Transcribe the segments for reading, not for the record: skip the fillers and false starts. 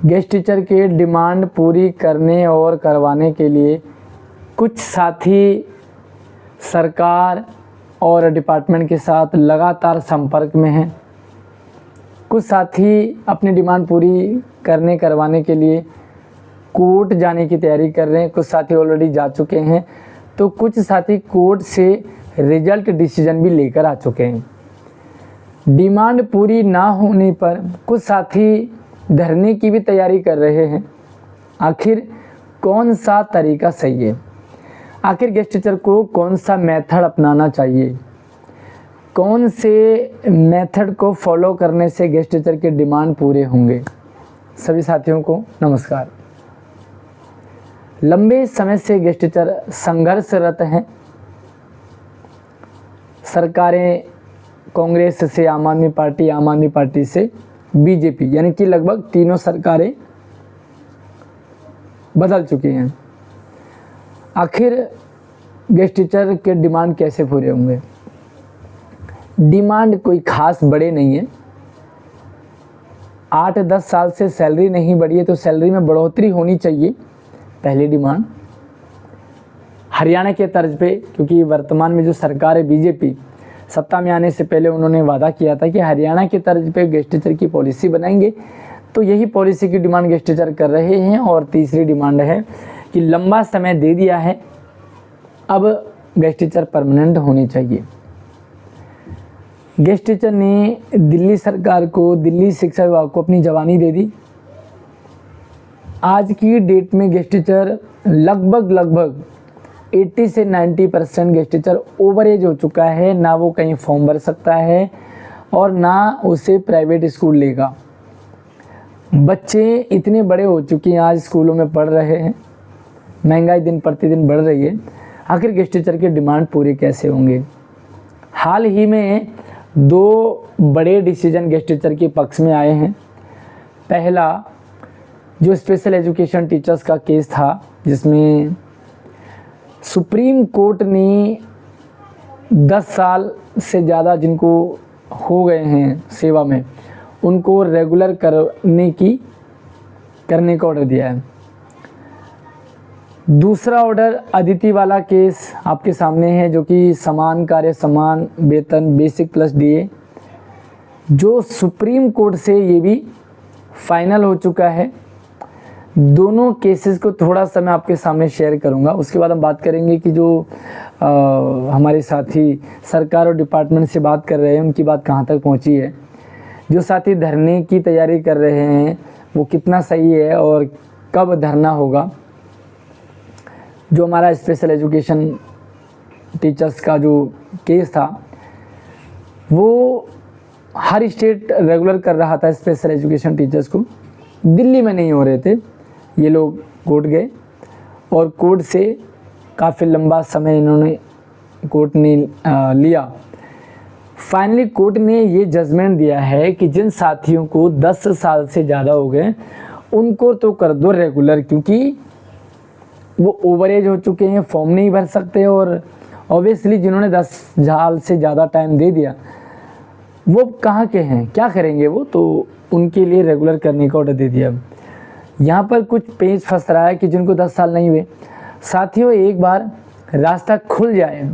Guest teacher के demand पूरी करने और करवाने के लिए कुछ साथी सरकार और डिपार्टमेंट के साथ लगातार संपर्क में हैं। कुछ साथी अपनी डिमांड पूरी करने करवाने के लिए कोर्ट जाने की तैयारी कर रहे हैं। कुछ साथी ऑलरेडी जा चुके हैं, तो कुछ साथी कोर्ट से रिजल्ट डिसीजन भी लेकर आ चुके हैं। डिमांड पूरी ना होने पर कुछ साथी धरने की भी तैयारी कर रहे हैं। आखिर कौन सा तरीका सही है? आखिर गेस्ट टीचर को कौन सा मेथड अपनाना चाहिए? कौन से मेथड को फॉलो करने से गेस्ट टीचर के डिमांड पूरे होंगे? सभी साथियों को नमस्कार। लंबे समय से गेस्ट टीचर संघर्षरत हैं। सरकारें कांग्रेस से आम आदमी पार्टी से बीजेपी, यानी कि लगभग तीनों सरकारें बदल चुकी हैं। आखिर गेस्ट टीचर के डिमांड कैसे पूरे होंगे? डिमांड कोई खास बड़े नहीं है। 8-10 साल से सैलरी नहीं बढ़ी है तो सैलरी में बढ़ोतरी होनी चाहिए, पहली डिमांड। हरियाणा के तर्ज पे, क्योंकि वर्तमान में जो सरकार है बीजेपी, सत्ता में आने से पहले उन्होंने वादा किया था कि हरियाणा के तर्ज पे गेस्ट टीचर की पॉलिसी बनाएंगे, तो यही पॉलिसी की डिमांड गेस्ट टीचर कर रहे हैं। और तीसरी डिमांड है कि लंबा समय दे दिया है, अब गेस्ट टीचर परमानेंट होनी चाहिए। गेस्ट टीचर ने दिल्ली सरकार को, दिल्ली शिक्षा विभाग को अपनी जवानी दे दी। आज की डेट में गेस्ट टीचर लगभग 80 से 90% गेस्ट टीचर ओवर एज हो चुका है। ना वो कहीं फॉर्म भर सकता है और ना उसे प्राइवेट स्कूल लेगा। बच्चे इतने बड़े हो चुके हैं, आज स्कूलों में पढ़ रहे हैं। महंगाई दिन प्रतिदिन बढ़ रही है। आखिर गेस्ट टीचर के डिमांड पूरे कैसे होंगे? हाल ही में 2 बड़े डिसीजन गेस्ट टीचर के पक्ष में आए हैं। पहला, जो स्पेशल एजुकेशन टीचर्स का केस था, जिसमें सुप्रीम कोर्ट ने 10 साल से ज़्यादा जिनको हो गए हैं सेवा में, उनको रेगुलर करने का ऑर्डर दिया है। दूसरा ऑर्डर अदिति वाला केस आपके सामने है, जो कि समान कार्य समान वेतन बेसिक प्लस डीए, जो सुप्रीम कोर्ट से ये भी फाइनल हो चुका है। दोनों केसेस को थोड़ा सा मैं आपके सामने शेयर करूंगा। उसके बाद हम बात करेंगे कि जो हमारे साथी सरकार और डिपार्टमेंट से बात कर रहे हैं, उनकी बात कहाँ तक पहुँची है। जो साथी धरने की तैयारी कर रहे हैं वो कितना सही है और कब धरना होगा। जो हमारा स्पेशल एजुकेशन टीचर्स का जो केस था, वो हर स्टेट रेगुलर कर रहा था स्पेशल एजुकेशन टीचर्स को। दिल्ली में नहीं हो रहे थे। ये लोग कोर्ट गए और कोर्ट से काफ़ी लंबा समय कोर्ट ने लिया। फाइनली कोर्ट ने ये जजमेंट दिया है कि जिन साथियों को 10 साल से ज़्यादा हो गए उनको तो कर दो रेगुलर, क्योंकि वो ओवर एज हो चुके हैं, फॉर्म नहीं भर सकते। और ऑब्वियसली जिन्होंने 10 साल से ज़्यादा टाइम दे दिया वो कहाँ के हैं, क्या करेंगे वो, तो उनके लिए रेगुलर करने का ऑर्डर दे दिया। यहाँ पर कुछ पेच फंस रहा है कि जिनको 10 साल नहीं हुए, साथियों एक बार रास्ता खुल जाए,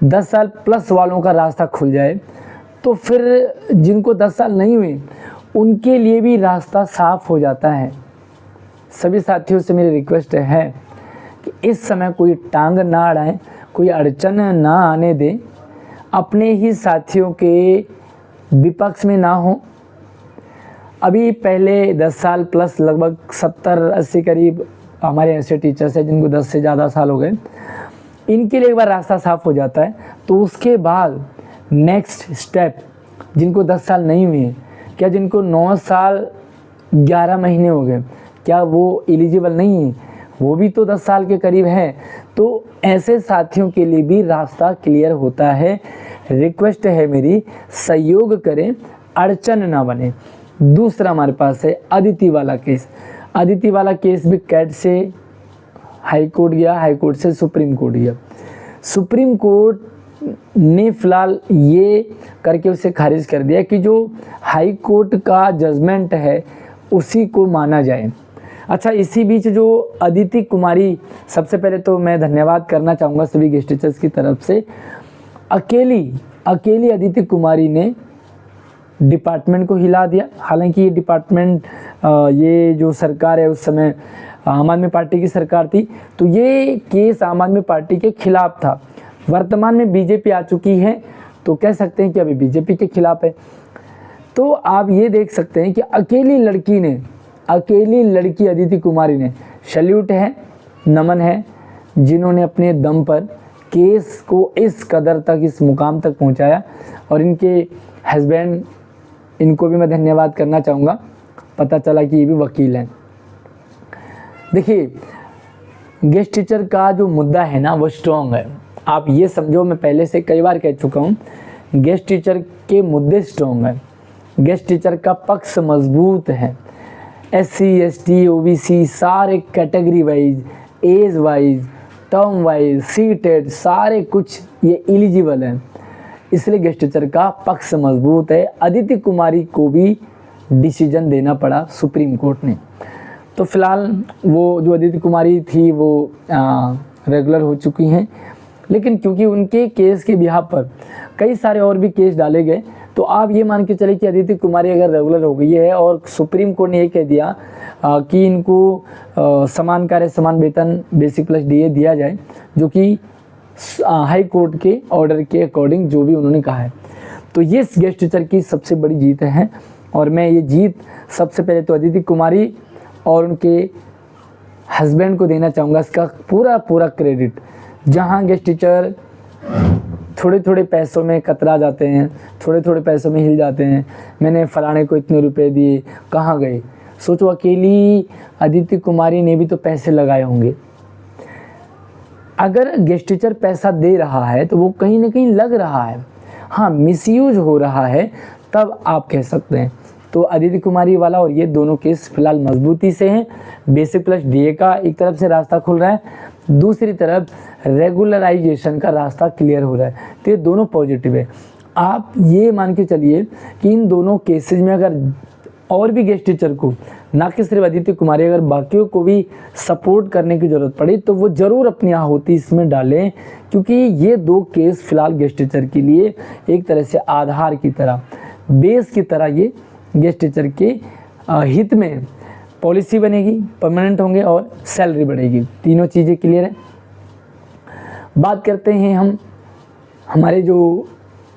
10 साल प्लस वालों का रास्ता खुल जाए, तो फिर जिनको 10 साल नहीं हुए उनके लिए भी रास्ता साफ हो जाता है। सभी साथियों से मेरी रिक्वेस्ट है कि इस समय कोई टांग ना अड़ाएं, कोई अड़चन ना आने दें, अपने ही साथियों के विपक्ष में ना हो। अभी पहले 10 साल प्लस लगभग 70-80 करीब हमारे ऐसे टीचर्स हैं जिनको 10 से ज़्यादा साल हो गए, इनके लिए एक बार रास्ता साफ हो जाता है तो उसके बाद नेक्स्ट स्टेप जिनको 10 साल नहीं हुए हैं, क्या जिनको 9 साल 11 महीने हो गए, क्या वो एलिजिबल नहीं है? वो भी तो 10 साल के करीब है। तो ऐसे साथियों के लिए भी रास्ता क्लियर होता है। रिक्वेस्ट है मेरी, सहयोग करें, अड़चन ना बने। दूसरा हमारे पास है अदिति वाला केस। अदिति वाला केस भी कैट से हाई कोर्ट गया, हाई कोर्ट से सुप्रीम कोर्ट गया। सुप्रीम कोर्ट ने फिलहाल ये करके उसे खारिज कर दिया कि जो हाई कोर्ट का जजमेंट है उसी को माना जाए। अच्छा, इसी बीच जो अदिति कुमारी, सबसे पहले तो मैं धन्यवाद करना चाहूँगा सभी गेस्ट टीचर्स की तरफ से। अकेली अदिति कुमारी ने डिपार्टमेंट को हिला दिया। हालांकि ये डिपार्टमेंट, ये जो सरकार है उस समय आम आदमी पार्टी की सरकार थी, तो ये केस आम आदमी पार्टी के खिलाफ था। वर्तमान में बीजेपी आ चुकी है, तो कह सकते हैं कि अभी बीजेपी के खिलाफ है। तो आप ये देख सकते हैं कि अकेली लड़की अदिति कुमारी ने, सैल्यूट है, नमन है, जिन्होंने अपने दम पर केस को इस कदर तक, इस मुकाम तक पहुंचाया। और इनके हस्बैंड, इनको भी मैं धन्यवाद करना चाहूँगा, पता चला कि ये भी वकील हैं। देखिए, गेस्ट टीचर का जो मुद्दा है ना वो स्ट्रॉन्ग है। आप ये समझो, मैं पहले से कई बार कह चुका हूँ, गेस्ट टीचर के मुद्दे स्ट्रॉन्ग है, गेस्ट टीचर का पक्ष मजबूत है। SC ST OBC सारे category wise, age wise, term wise, seated सारे कुछ ये एलिजिबल हैं, इसलिए गेस्ट टीचर का पक्ष मजबूत है। अदिति कुमारी को भी डिसीजन देना पड़ा सुप्रीम कोर्ट ने। तो फिलहाल वो जो अदिति कुमारी थी वो रेगुलर हो चुकी हैं, लेकिन क्योंकि उनके केस के बिहाफ पर कई सारे और भी केस डाले गए, तो आप ये मान के चले कि अदिति कुमारी अगर रेगुलर हो गई है और सुप्रीम कोर्ट ने ये कह दिया कि इनको समान कार्य समान वेतन बेसिक प्लस DA दिया जाए, जो कि हाई कोर्ट के ऑर्डर के अकॉर्डिंग जो भी उन्होंने कहा है, तो ये गेस्ट टीचर की सबसे बड़ी जीत है। और मैं ये जीत सबसे पहले तो अदिति कुमारी और उनके हस्बैंड को देना चाहूँगा, इसका पूरा क्रेडिट। जहाँ गेस्ट टीचर थोड़े पैसों में कतरा जाते हैं, थोड़े पैसों में हिल जाते हैं, मैंने फलाने को इतने रुपए दिए, कहाँ गए। सोचो, अकेली अदिति कुमारी ने भी तो पैसे लगाए होंगे। अगर गेस्ट टीचर पैसा दे रहा है तो वो कहीं ना कहीं लग रहा है, हाँ मिसयूज हो रहा है, तब आप कह सकते हैं। तो अदिति कुमारी वाला और ये दोनों केस फिलहाल मजबूती से हैं। बेसिक प्लस DA का एक तरफ से रास्ता खुल रहा है, दूसरी तरफ रेगुलराइजेशन का रास्ता क्लियर हो रहा है, तो ये दोनों पॉजिटिव है। आप ये मान के चलिए कि इन दोनों केसेज में अगर और भी गेस्ट टीचर को, ना कि सिर्फ अदिति कुमारी, अगर बाकियों को भी सपोर्ट करने की ज़रूरत पड़ी तो वो ज़रूर अपनी आहुति इसमें डालें, क्योंकि ये दो केस फिलहाल गेस्ट टीचर के लिए एक तरह से आधार की तरह, बेस की तरह ये गेस्ट टीचर के हित में पॉलिसी बनेगी, परमानेंट होंगे और सैलरी बढ़ेगी। तीनों चीज़ें क्लियर है। बात करते हैं हम हमारे जो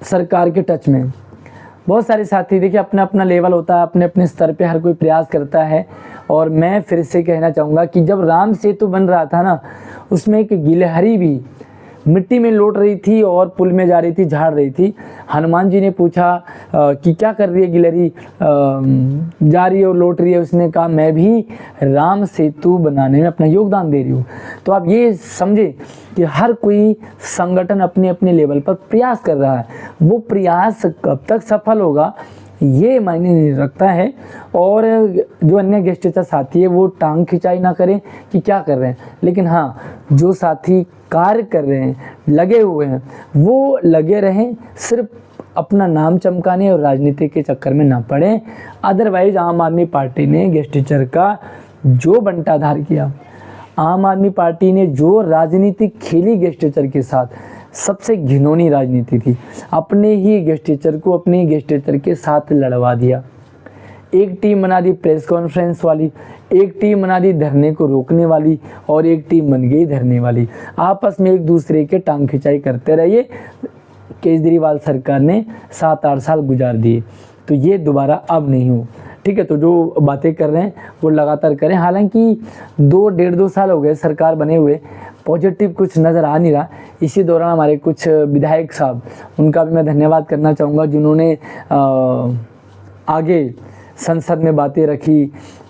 सरकार के टच में बहुत सारे साथी, देखिए अपना अपना लेवल होता है, अपने अपने स्तर पे हर कोई प्रयास करता है। और मैं फिर से कहना चाहूँगा कि जब राम सेतु बन रहा था ना, उसमें एक गिलहरी भी मिट्टी में लौट रही थी और पुल में जा रही थी, झाड़ रही थी। हनुमान जी ने पूछा कि क्या कर रही है गिलहरी, जा रही है और लौट रही है। उसने कहा मैं भी राम सेतु बनाने में अपना योगदान दे रही हूँ। तो आप ये समझे कि हर कोई संगठन अपने अपने लेवल पर प्रयास कर रहा है, वो प्रयास कब तक सफल होगा ये मायने नहीं रखता है। और जो अन्य गेस्ट टीचर साथी है वो टांग खिंचाई ना करें कि क्या कर रहे हैं, लेकिन हाँ जो साथी कार्य कर रहे हैं, लगे हुए हैं, वो लगे रहें, सिर्फ अपना नाम चमकाने और राजनीति के चक्कर में ना पड़े। अदरवाइज आम आदमी पार्टी ने गेस्ट टीचर का जो बंटाधार किया, आम आदमी पार्टी ने जो राजनीति खेली गेस्ट टीचर के साथ, सबसे घिनौनी राजनीति थी। अपने ही गेस्ट टीचर को अपने गेस्ट टीचर के साथ लड़वा दिया। एक टीम बना दी प्रेस कॉन्फ्रेंस वाली, एक टीम बना दी धरने को रोकने वाली, और एक टीम बन गई धरने वाली। आपस में एक दूसरे के टांग खिंचाई करते रहिए। केजरीवाल सरकार ने 7-8 साल गुजार दिए, तो ये दोबारा अब नहीं हो। ठीक है, तो जो बातें कर रहे हैं वो लगातार करें। हालांकि 2-1.5-2 साल हो गए सरकार बने हुए, पॉजिटिव कुछ नज़र आ नहीं रहा। इसी दौरान हमारे कुछ विधायक साहब, उनका भी मैं धन्यवाद करना चाहूँगा, जिन्होंने आगे संसद में बातें रखी,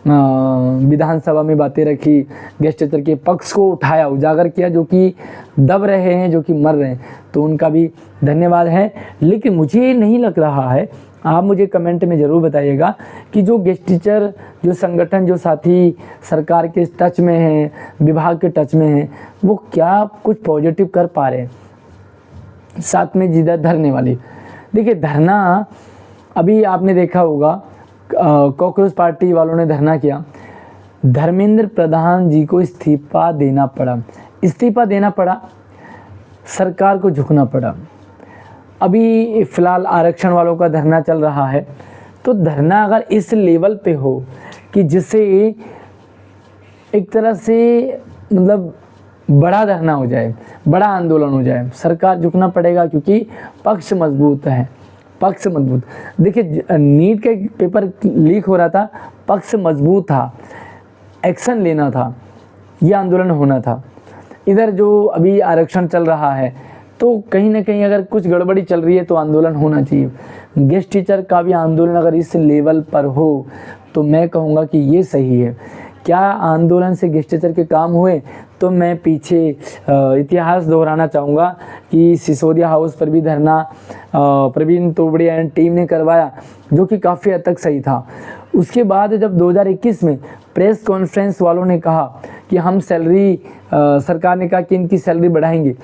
विधानसभा में बातें रखी, गेस्ट टीचर के पक्ष को उठाया, उजागर किया, जो कि दब रहे हैं, जो कि मर रहे हैं, तो उनका भी धन्यवाद है। लेकिन मुझे नहीं लग रहा है, आप मुझे कमेंट में ज़रूर बताइएगा कि जो गेस्ट टीचर, जो संगठन, जो साथी सरकार के टच में हैं, विभाग के टच में हैं, वो क्या कुछ पॉजिटिव कर पा रहे हैं। साथ में जिधर धरने वाली, देखिए धरना, अभी आपने देखा होगा कॉकरोच पार्टी वालों ने धरना किया, धर्मेंद्र प्रधान जी को इस्तीफा देना पड़ा। इस्तीफा देना पड़ा, सरकार को झुकना पड़ा। अभी फ़िलहाल आरक्षण वालों का धरना चल रहा है, तो धरना अगर इस लेवल पे हो कि जिससे एक तरह से मतलब बड़ा धरना हो जाए, बड़ा आंदोलन हो जाए, सरकार झुकना पड़ेगा क्योंकि पक्ष मजबूत है, पक्ष मजबूत। देखिए नीट का पेपर लीक हो रहा था, पक्ष मजबूत था, एक्शन लेना था, ये आंदोलन होना था। इधर जो अभी आरक्षण चल रहा है तो कहीं ना कहीं अगर कुछ गड़बड़ी चल रही है तो आंदोलन होना चाहिए। गेस्ट टीचर का भी आंदोलन अगर इस लेवल पर हो तो मैं कहूँगा कि ये सही है। क्या आंदोलन से गेस्ट टीचर के काम हुए? तो मैं पीछे इतिहास दोहराना चाहूँगा कि सिसोदिया हाउस पर भी धरना प्रवीण तोबड़े एंड टीम ने करवाया, जो कि काफ़ी हद तक सही था। उसके बाद जब 2021 में प्रेस कॉन्फ्रेंस वालों ने कहा कि हम सैलरी, सरकार ने कहा कि इनकी सैलरी बढ़ाएंगे,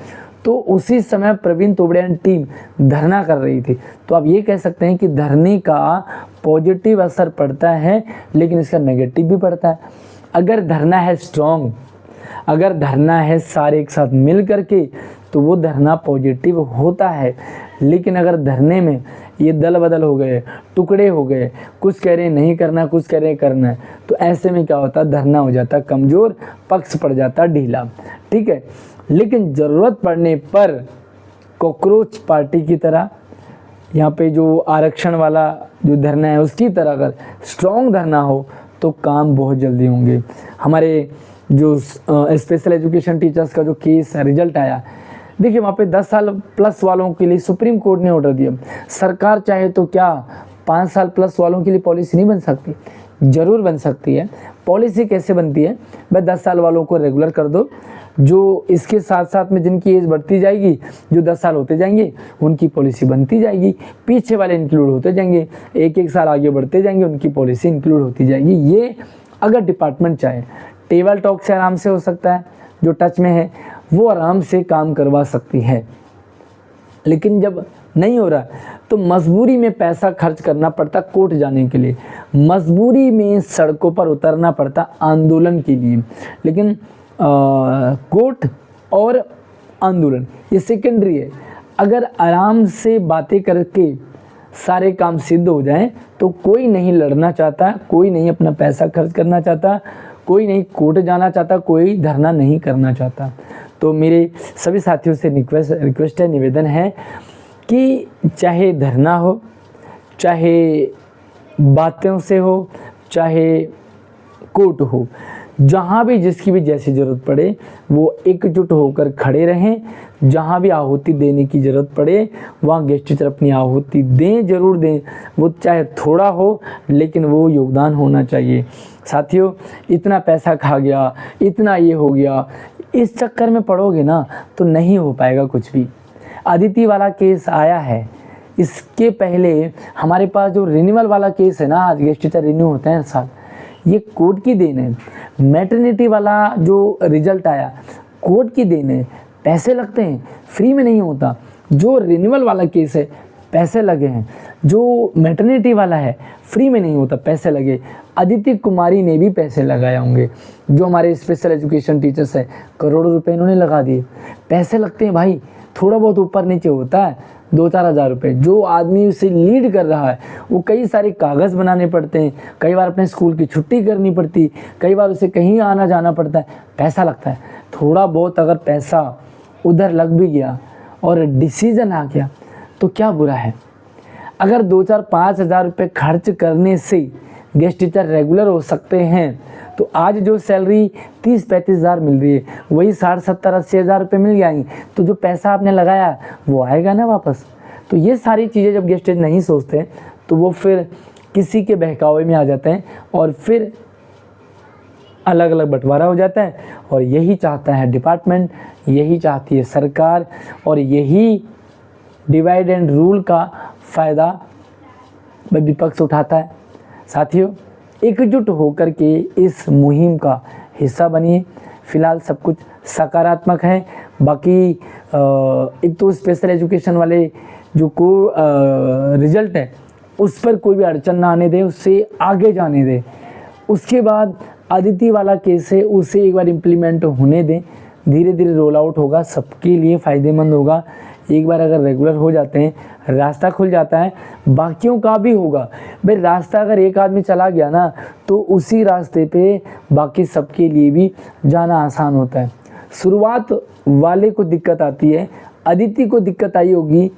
तो उसी समय प्रवीण तोबड़े एंड टीम धरना कर रही थी। तो आप ये कह सकते हैं कि धरने का पॉजिटिव असर पड़ता है, लेकिन इसका नेगेटिव भी पड़ता है। अगर धरना है स्ट्रॉन्ग, अगर धरना है सारे एक साथ मिल करके, तो वो धरना पॉजिटिव होता है। लेकिन अगर धरने में ये दल बदल हो गए, टुकड़े हो गए, कुछ कह रहे हैं नहीं करना, कुछ कह रहे हैं करना है, तो ऐसे में क्या होता है, धरना हो जाता कमज़ोर, पक्ष पड़ जाता ढीला। ठीक है, लेकिन ज़रूरत पड़ने पर कॉकरोच पार्टी की तरह, यहाँ पे जो आरक्षण वाला जो धरना है उसकी तरह अगर स्ट्रॉन्ग धरना हो तो काम बहुत जल्दी होंगे। हमारे जो स्पेशल एजुकेशन टीचर्स का जो केस रिजल्ट आया, देखिए वहाँ पे 10 साल प्लस वालों के लिए सुप्रीम कोर्ट ने ऑर्डर दिया। सरकार चाहे तो क्या 5 साल प्लस वालों के लिए पॉलिसी नहीं बन सकती? ज़रूर बन सकती है। पॉलिसी कैसे बनती है भाई? 10 साल वालों को रेगुलर कर दो, जो इसके साथ साथ में जिनकी एज बढ़ती जाएगी, जो 10 साल होते जाएंगे उनकी पॉलिसी बनती जाएगी, पीछे वाले इंक्लूड होते जाएंगे, एक एक साल आगे बढ़ते जाएंगे, उनकी पॉलिसी इंक्लूड होती जाएगी। ये अगर डिपार्टमेंट चाहे, टेबल टॉक से आराम से हो सकता है, जो टच में है वो आराम से काम करवा सकती है। लेकिन जब नहीं हो रहा तो मजबूरी में पैसा खर्च करना पड़ता कोर्ट जाने के लिए, मजबूरी में सड़कों पर उतरना पड़ता आंदोलन के लिए। लेकिन कोर्ट और आंदोलन ये सेकेंडरी है। अगर आराम से बातें करके सारे काम सिद्ध हो जाएं तो कोई नहीं लड़ना चाहता, कोई नहीं अपना पैसा खर्च करना चाहता, कोई नहीं कोर्ट जाना चाहता, कोई धरना नहीं करना चाहता। तो मेरे सभी साथियों से रिक्वेस्ट है, निवेदन है कि चाहे धरना हो, चाहे बातों से हो, चाहे कोर्ट हो, जहाँ भी जिसकी भी जैसी ज़रूरत पड़े वो एकजुट होकर खड़े रहें। जहाँ भी आहुति देने की ज़रूरत पड़े वहाँ गेस्ट टीचर अपनी आहुति दें, ज़रूर दें, वो चाहे थोड़ा हो लेकिन वो योगदान होना चाहिए। साथियों, इतना पैसा खा गया, इतना ये हो गया, इस चक्कर में पड़ोगे ना तो नहीं हो पाएगा कुछ भी। अदिति वाला केस आया है, इसके पहले हमारे पास जो रिन्यूअल वाला केस है ना, आज गेस्ट टीचर रिन्यू होते हैं हर साल, ये कोर्ट की देन है। मैटरनिटी वाला जो रिजल्ट आया कोर्ट की देन है। पैसे लगते हैं, फ्री में नहीं होता। जो रिन्यूअल वाला केस है पैसे लगे हैं, जो मैटरनिटी वाला है फ्री में नहीं होता, पैसे लगे। अदिति कुमारी ने भी पैसे लगाए होंगे। जो हमारे स्पेशल एजुकेशन टीचर्स हैं, करोड़ों रुपए इन्होंने लगा दिए। पैसे लगते हैं भाई, थोड़ा बहुत ऊपर नीचे होता है, 2-4 हज़ार रुपये। जो आदमी उसे लीड कर रहा है वो कई सारे कागज़ बनाने पड़ते हैं, कई बार अपने स्कूल की छुट्टी करनी पड़ती, कई बार उसे कहीं आना जाना पड़ता है, पैसा लगता है। थोड़ा बहुत अगर पैसा उधर लग भी गया और डिसीज़न आ गया तो क्या बुरा है। अगर 2-4-5 हज़ार रुपये खर्च करने से गेस्ट टीचर रेगुलर हो सकते हैं, तो आज जो सैलरी 30-35 हज़ार मिल रही है वही 60-70-80 हज़ार रुपये मिल जाएंगे, तो जो पैसा आपने लगाया वो आएगा ना वापस। तो ये सारी चीज़ें जब गेस्ट टीचर नहीं सोचते तो वो फिर किसी के बहकावे में आ जाते हैं और फिर अलग अलग बंटवारा हो जाता है। और यही चाहता है डिपार्टमेंट, यही चाहती है सरकार, और यही डिवाइड एंड रूल का फ़ायदा विपक्ष उठाता है। साथियों, एकजुट होकर के इस मुहिम का हिस्सा बनिए। फ़िलहाल सब कुछ सकारात्मक है। बाकी एक तो स्पेशल एजुकेशन वाले जो रिज़ल्ट है उस पर कोई भी अड़चन ना आने दे, उससे आगे जाने दे। उसके बाद अदिति वाला केस है, उसे एक बार इम्प्लीमेंट होने दें, धीरे धीरे रोल आउट होगा, सबके लिए फ़ायदेमंद होगा। एक बार अगर रेगुलर हो जाते हैं, रास्ता खुल जाता है, बाकियों का भी होगा। भाई रास्ता अगर एक आदमी चला गया ना, तो उसी रास्ते पे बाकी सबके लिए भी जाना आसान होता है। शुरुआत वाले को दिक्कत आती है, अदिति को दिक्कत आई होगी,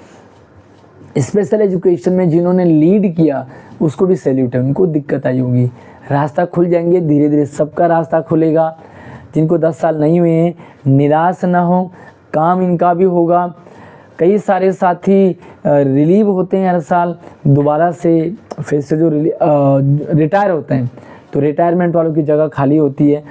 स्पेशल एजुकेशन में जिन्होंने लीड किया उसको भी सैल्यूट है, उनको दिक्कत आई होगी। रास्ता खुल जाएंगे, धीरे धीरे सबका रास्ता खुलेगा। जिनको 10 साल नहीं हुए हैं, निराश ना हो, काम इनका भी होगा। कई सारे साथी रिलीव होते हैं हर साल, दोबारा से फिर से जो रिटायर होते हैं, तो रिटायरमेंट वालों की जगह खाली होती है।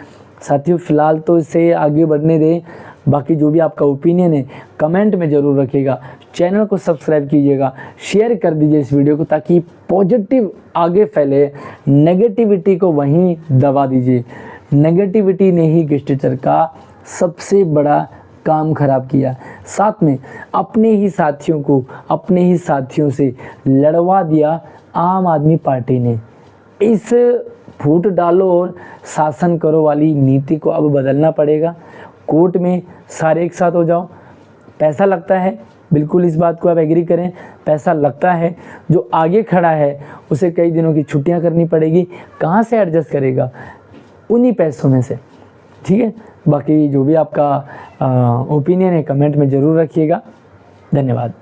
साथियों फ़िलहाल तो इसे आगे बढ़ने दें, बाकी जो भी आपका ओपिनियन है कमेंट में ज़रूर रखिएगा। चैनल को सब्सक्राइब कीजिएगा, शेयर कर दीजिए इस वीडियो को, ताकि पॉजिटिव आगे फैले, नेगेटिविटी को वहीं दबा दीजिए। नेगेटिविटी ने ही गेस्टेचर का सबसे बड़ा काम खराब किया, साथ में अपने ही साथियों को, अपने ही साथियों से लड़वा दिया आम आदमी पार्टी ने। इस फूट डालो और शासन करो वाली नीति को अब बदलना पड़ेगा। कोर्ट में सारे एक साथ हो जाओ, पैसा लगता है, बिल्कुल इस बात को आप एग्री करें, पैसा लगता है। जो आगे खड़ा है उसे कई दिनों की छुट्टियां करनी पड़ेगी, कहाँ से एडजस्ट करेगा, उन्हीं पैसों में से। ठीक है, बाकी जो भी आपका ओपिनियन है कमेंट में ज़रूर रखिएगा। धन्यवाद।